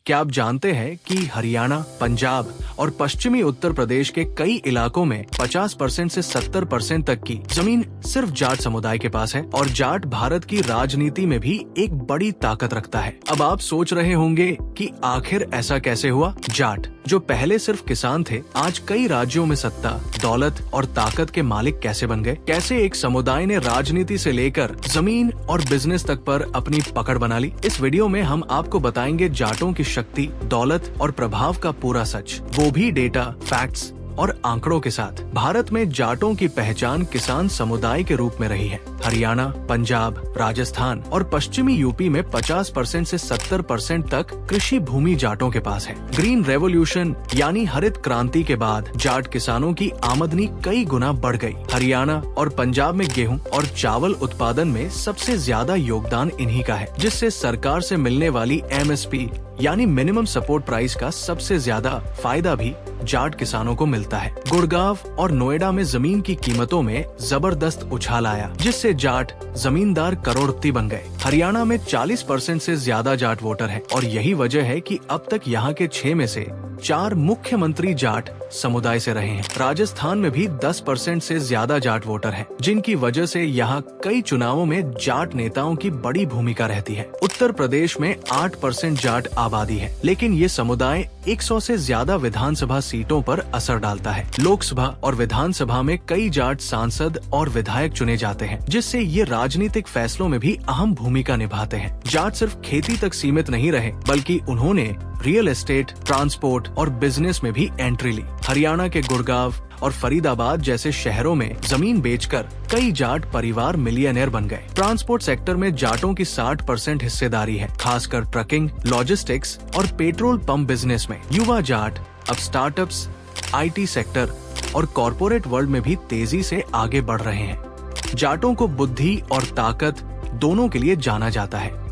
क्या आप जानते हैं कि हरियाणा, पंजाब और पश्चिमी उत्तर प्रदेश के कई इलाकों में 50% से 70% तक की जमीन सिर्फ जाट समुदाय के पास है और जाट भारत की राजनीति में भी एक बड़ी ताकत रखता है। अब आप सोच रहे होंगे कि आखिर ऐसा कैसे हुआ? जाट जो पहले सिर्फ किसान थे, आज कई राज्यों में सत्ता, दौलत और ताकत के मालिक कैसे बन गए? कैसे एक समुदाय ने राजनीति से लेकर जमीन और बिजनेस तक पर अपनी पकड़ बना ली? इस वीडियो में हम आपको बताएंगे जाटों की शक्ति, दौलत और प्रभाव का पूरा सच, वो भी डेटा, फैक्ट्स और आंकड़ों के साथ। भारत में जाटों की पहचान किसान समुदाय के रूप में रही है। हरियाणा, पंजाब, राजस्थान और पश्चिमी यूपी में 50% से 70% तक कृषि भूमि जाटों के पास है। ग्रीन रेवोल्यूशन यानी हरित क्रांति के बाद जाट किसानों की आमदनी कई गुना बढ़ गई। हरियाणा और पंजाब में गेहूं और चावल उत्पादन में सबसे ज्यादा योगदान इन्हीं का है, जिससे सरकार से मिलने वाली MSP यानी मिनिमम सपोर्ट प्राइस का सबसे ज्यादा फायदा भी जाट किसानों को मिलता है। गुड़गांव और नोएडा में जमीन की कीमतों में जबरदस्त उछाल आया, जिससे जाट जमींदार करोड़पति बन गए। हरियाणा में 40% से ज्यादा जाट वोटर है और यही वजह है कि अब तक यहाँ के 6 में से 4 मुख्यमंत्री जाट समुदाय से रहे हैं। राजस्थान में भी 10% से ज्यादा जाट वोटर हैं, जिनकी वजह से यहाँ कई चुनावों में जाट नेताओं की बड़ी भूमिका रहती है। उत्तर प्रदेश में 8% जाट आबादी है, लेकिन ये समुदाय 100 से ज्यादा विधानसभा सीटों पर असर डालता है। लोकसभा और विधानसभा में कई जाट सांसद और विधायक चुने जाते हैं, जिससे ये राजनीतिक फैसलों में भी अहम भूमिका निभाते हैं। जाट सिर्फ खेती तक सीमित नहीं रहे, बल्कि उन्होंने रियल एस्टेट, ट्रांसपोर्ट और बिजनेस में भी एंट्री ली। हरियाणा के गुड़गांव और फरीदाबाद जैसे शहरों में जमीन बेचकर कई जाट परिवार मिलियनेयर बन गए। ट्रांसपोर्ट सेक्टर में जाटों की 60% हिस्सेदारी है, खासकर ट्रकिंग, लॉजिस्टिक्स और पेट्रोल पंप बिजनेस में। युवा जाट अब स्टार्टअप्स, IT सेक्टर और कॉरपोरेट वर्ल्ड में भी तेजी से आगे बढ़ रहे हैं। जाटों को बुद्धि और ताकत दोनों के लिए जाना जाता है।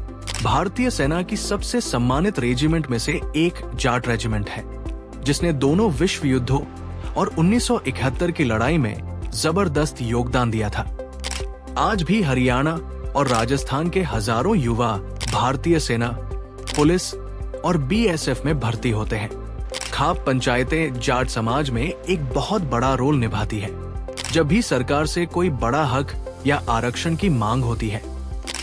भारतीय सेना की सबसे सम्मानित रेजिमेंट में से एक जाट रेजिमेंट है, जिसने दोनों विश्व युद्धों और 1971 की लड़ाई में जबरदस्त योगदान दिया था। आज भी हरियाणा और राजस्थान के हजारों युवा भारतीय सेना, पुलिस और BSF में भर्ती होते हैं। खाप पंचायतें जाट समाज में एक बहुत बड़ा रोल निभाती है। जब भी सरकार से कोई बड़ा हक या आरक्षण की मांग होती है,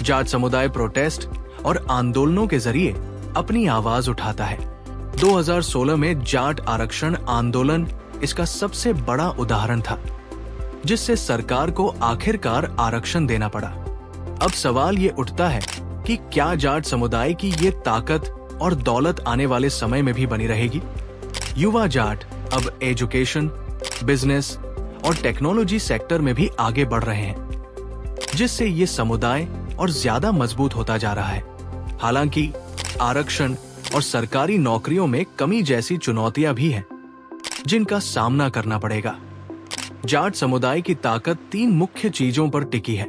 जाट समुदाय प्रोटेस्ट और आंदोलनों के जरिए अपनी आवाज उठाता है। 2016 में जाट आरक्षण आंदोलन इसका सबसे बड़ा उदाहरण था, जिससे सरकार को आखिरकार आरक्षण देना पड़ा। अब सवाल ये उठता है कि क्या जाट समुदाय की ये ताकत और दौलत आने वाले समय में भी बनी रहेगी? युवा जाट अब एजुकेशन, बिजनेस और टेक्नोलॉजी सेक्टर में भी आगे बढ़ रहे हैं, जिससे ये समुदाय और ज्यादा मजबूत होता जा रहा है। हालांकि आरक्षण और सरकारी नौकरियों में कमी जैसी चुनौतियां भी हैं, जिनका सामना करना पड़ेगा। जाट समुदाय की ताकत 3 मुख्य चीजों पर टिकी है: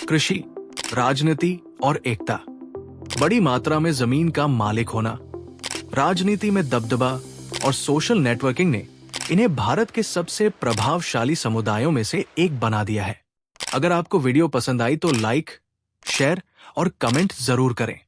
कृषि, राजनीति और एकता। बड़ी मात्रा में जमीन का मालिक होना, राजनीति में दबदबा और सोशल नेटवर्किंग ने इन्हें भारत के सबसे प्रभावशाली समुदायों में से एक बना दिया है। अगर आपको वीडियो पसंद आई तो लाइक, शेयर और कमेंट जरूर करें।